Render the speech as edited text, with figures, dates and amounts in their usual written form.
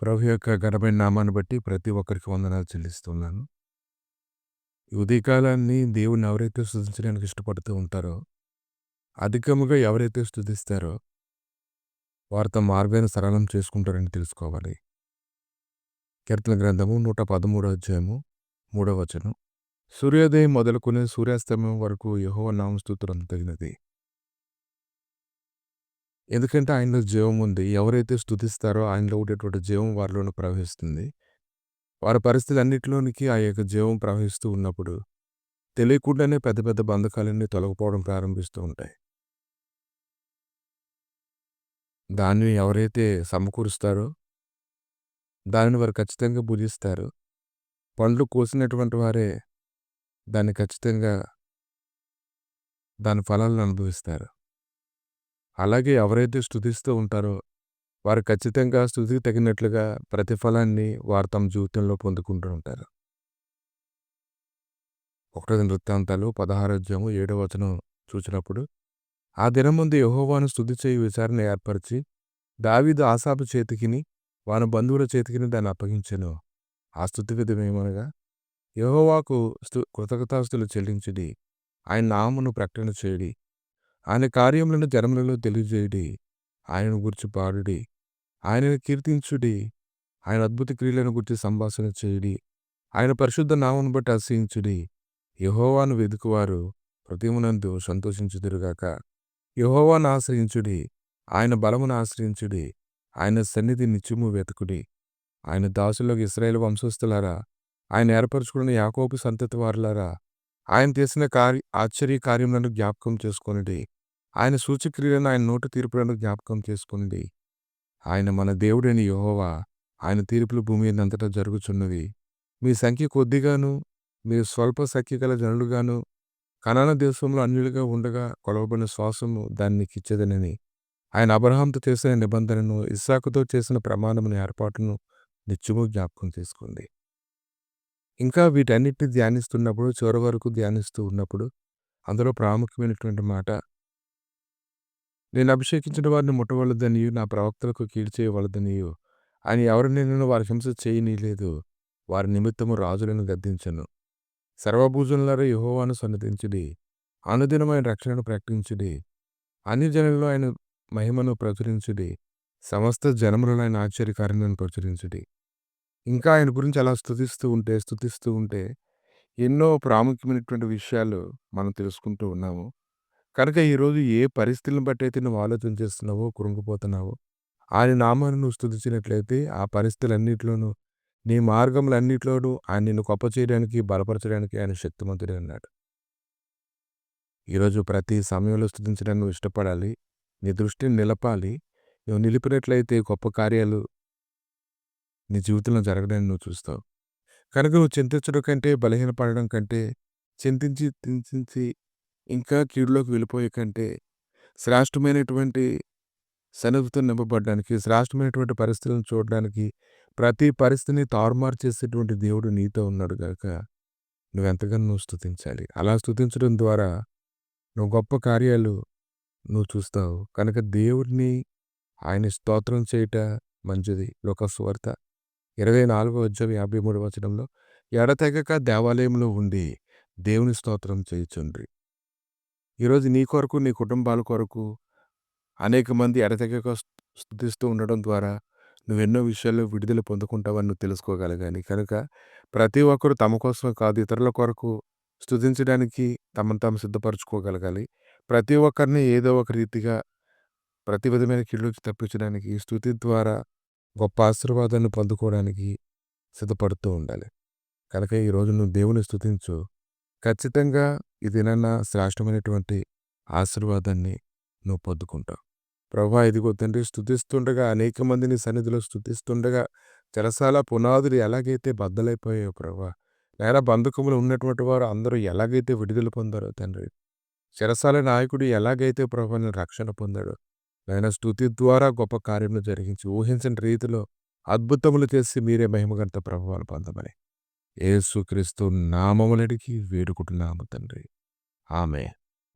ప్రభు యొక్క ఘనమైన నామాన్ని బట్టి ప్రతి ఒక్కరికి వందనాలు చెల్లిస్తున్నాను. ఈ ఉదయకాలాన్ని దేవుణ్ణి ఎవరైతే స్తుతించడానికి ఇష్టపడుతూ ఉంటారో, అధికముగా ఎవరైతే స్తుతిస్తారో, వారు తమ మార్గాన్ని సరళం చేసుకుంటారని తెలుసుకోవాలి. కీర్తన గ్రంథము 113 అధ్యాయము 3వ వచనం. సూర్యోదయం మొదలుకొని సూర్యాస్తమయం వరకు యెహోవా నామ స్తుతులంతగినది. ఎందుకంటే ఆయనలో జీవం ఉంది. ఎవరైతే స్తుతిస్తారో ఆయనలో ఉండేటువంటి జీవం వారిలోనే ప్రవహిస్తుంది. వారి పరిస్థితులన్నిటిలోనికి ఆ యొక్క జీవం ప్రవహిస్తూ ఉన్నప్పుడు తెలియకుండానే పెద్ద పెద్ద బంధకాలన్నీ తొలగిపోవడం ప్రారంభిస్తూ ఉంటాయి. దాన్ని ఎవరైతే సమకూరుస్తారో, దానిని వారు ఖచ్చితంగా భుజిస్తారు. పండ్లు కోసినటువంటి వారే దాన్ని ఖచ్చితంగా దాని ఫలాలను అనుభవిస్తారు. అలాగే ఎవరైతే స్తుతిస్తూ ఉంటారో, వారు ఖచ్చితంగా స్తుతికి తగినట్లుగా ప్రతిఫలాన్ని వారు తమ జీవితంలో పొందుకుంటూ ఉంటారు. 1 వృత్తాంతాలు 16 అధ్యాయము 7వ వచనం చూసినప్పుడు, ఆ దినమందు యెహోవాను స్తుతి చేయు విచారణ ఏర్పరిచి, దావీదు ఆసాపు చేతికిని, వాని బంధువుల చేతికిని దాన్ని అప్పగించెను. ఆ స్తుతి విధమేమనగా, యెహోవాకు కృతజ్ఞతాస్తుతులు చెల్లించుడి, ఆయన నామమును ప్రకటన చేయుడి, ఆయన కార్యములను జనములలో తెలియజేయుడి, ఆయనను గూర్చి పాడుడి, ఆయనను కీర్తించుడి, ఆయన అద్భుత క్రియలను గూర్చి సంభాషణ చేయుడి, ఆయన పరిశుద్ధ నామమును బట్టి అతిశయించుడి. యెహోవాను వెదుకువారు హృదయమునందు సంతోషించుదురుగాక. యెహోవాను ఆశ్రయించుడి, ఆయన బలమును ఆశ్రయించుడి, ఆయన సన్నిధి నిత్యము వెతుకుడి. ఆయన దాసులకు ఇశ్రాయేలు వంశస్థులారా, ఆయన ఏర్పరచుకున్న యాకోబు సంతతి వారులారా, ఆయన చేసిన ఆశ్చర్య కార్యములను జ్ఞాపకం చేసుకొనుడి. ఆయన సూచక్రియలను ఆయన నోటి తీర్పులను జ్ఞాపకం చేసుకొనుడి. ఆయన మన దేవుడైన యెహోవా, ఆయన తీర్పులు భూమి అంతటా జరుగుచున్నవి. మీ సంఖ్య కొద్దిగాను, మీరు స్వల్ప సంఖ్య గల జనులుగాను, కనాను దేశంలో అన్యులుగా ఉండగా కొలవబడిన శ్వాసము దాన్ని నీకిచ్చేదనని ఆయన అబ్రహాంతో చేసిన నిబంధనను, ఇస్సాకుతో చేసిన ప్రమాణమును ఏర్పాటును నిత్యము జ్ఞాపకం చేసుకోండి. ఇంకా వీటన్నిటిని ధ్యానిస్తున్నప్పుడు, చివరి వరకు ధ్యానిస్తూ ఉన్నప్పుడు అందులో ప్రాముఖ్యమైనటువంటి మాట, నేను అభిషేకించిన వారిని ముట్టవలదనియు, నా ప్రవక్తలకు కీడు చేయవలదనియు, ఆయన ఎవరినైనా వారి హింస చేయనీయలేదు. వారి నిమిత్తము రాజులను గద్దించను. సర్వభూజనులారా యెహోవాను సన్నిధించుడి, అనుదినమైన రక్షణను ప్రకటించుడి, అన్ని జనులలో ఆయన మహిమను ప్రచురించుడి, సమస్త జనములలో ఆయన ఆశ్చర్యకార్యాలను ప్రచురించుడి. ఇంకా ఆయన గురించి అలా స్తుతిస్తూ ఉంటే ఎన్నో ప్రాముఖ్యమైనటువంటి విషయాలు మనం తెలుసుకుంటూ ఉన్నాము. కనుక ఈరోజు ఏ పరిస్థితులను బట్టి అయితే నువ్వు ఆలోచన చేస్తున్నావో, కృంగిపోతున్నావో, ఆయన నామాన్ని నువ్వు స్తుతించినట్లయితే ఆ పరిస్థితులన్నిటిలోనూ, నీ మార్గములన్నిటిలోనూ ఆయన నిన్ను గొప్ప చేయడానికి, బలపరచడానికి ఆయన శక్తిమంతుడే అన్నాడు. ఈరోజు ప్రతి సమయంలో స్తుతించడానికి నువ్వు ఇష్టపడాలి. నీ దృష్టిని నిలపాలి. నువ్వు నిలిపినట్లయితే గొప్ప కార్యాలు నీ జీవితంలో జరగడాన్ని నువ్వు చూస్తావు. కనుక నువ్వు చింతించడం కంటే, బలహీనపడడం కంటే, చింతించి ఇంకా కీడులోకి వెళ్ళిపోయే కంటే, శ్రేష్టమైనటువంటి సన్నిధితో నింపబడడానికి, శ్రేష్టమైనటువంటి పరిస్థితులను చూడడానికి, ప్రతి పరిస్థితిని తారుమారు చేసేటువంటి దేవుడు నీతో ఉన్నాడు గనుక నువ్వెంతగానో నువ్వు స్తుతించాలి. అలా స్తుతించడం ద్వారా నువ్వు గొప్ప కార్యాలు నువ్వు చూస్తావు. కనుక దేవుడిని ఆయన స్తోత్రం చేయుట మంచిది. లోక సువార్త 24వ అధ్యాయం 53వ వచనంలో, ఎడతెగక దేవాలయంలో ఉండి దేవుని స్తోత్రం చేయుచుండ్రి. ఈరోజు నీ కొరకు, నీ కుటుంబాల కొరకు అనేక మంది ఎడతెగక స్తుతిస్తూ ఉండడం ద్వారా నువ్వెన్నో విషయాల్లో విడుదల పొందుకుంటావని నువ్వు తెలుసుకోగలగాలి. కనుక ప్రతి ఒక్కరు తమ కోసం కాదు, ఇతరుల కొరకు స్తుతించడానికి తమను తాము సిద్ధపరచుకోగలగాలి. ప్రతి ఒక్కరిని ఏదో ఒక రీతిగా ప్రతి విధమైన కీడు నుంచి తప్పించడానికి స్తుతి ద్వారా గొప్ప ఆశీర్వాదాన్ని పొందుకోవడానికి సిద్ధపడుతూ ఉండాలి. కనుక ఈరోజు నువ్వు దేవుని స్తుతించు. ఖచ్చితంగా ఈ దినాన శ్రేష్టమైనటువంటి ఆశీర్వాదాన్ని నువ్వు పొందుకుంటావు. ప్రభువా, ఇదిగో తండ్రి, స్తుతిస్తుండగా అనేక మందిని సన్నిధిలో స్తుతిస్తుండగా చెరసాల పునాదులు ఎలాగైతే బద్దలైపోయాయో ప్రభువా, నేర బంధకములు ఉన్నటువంటి వారు అందరూ ఎలాగైతే విడుదల పొందారో తండ్రి, చెరసాల నాయకుడు ఎలాగైతే ప్రభువుని రక్షణ పొందాడో, ఆయన స్తుతి ద్వారా గొప్ప కార్యములు జరిగించి ఊహించని రీతిలో అద్భుతములు చేసి మీరే మహిమగంత ప్రభువాలు పొందమని యేసుక్రీస్తు నామములడికి వేడుకుంటున్నాము తండ్రి. ఆమేన్.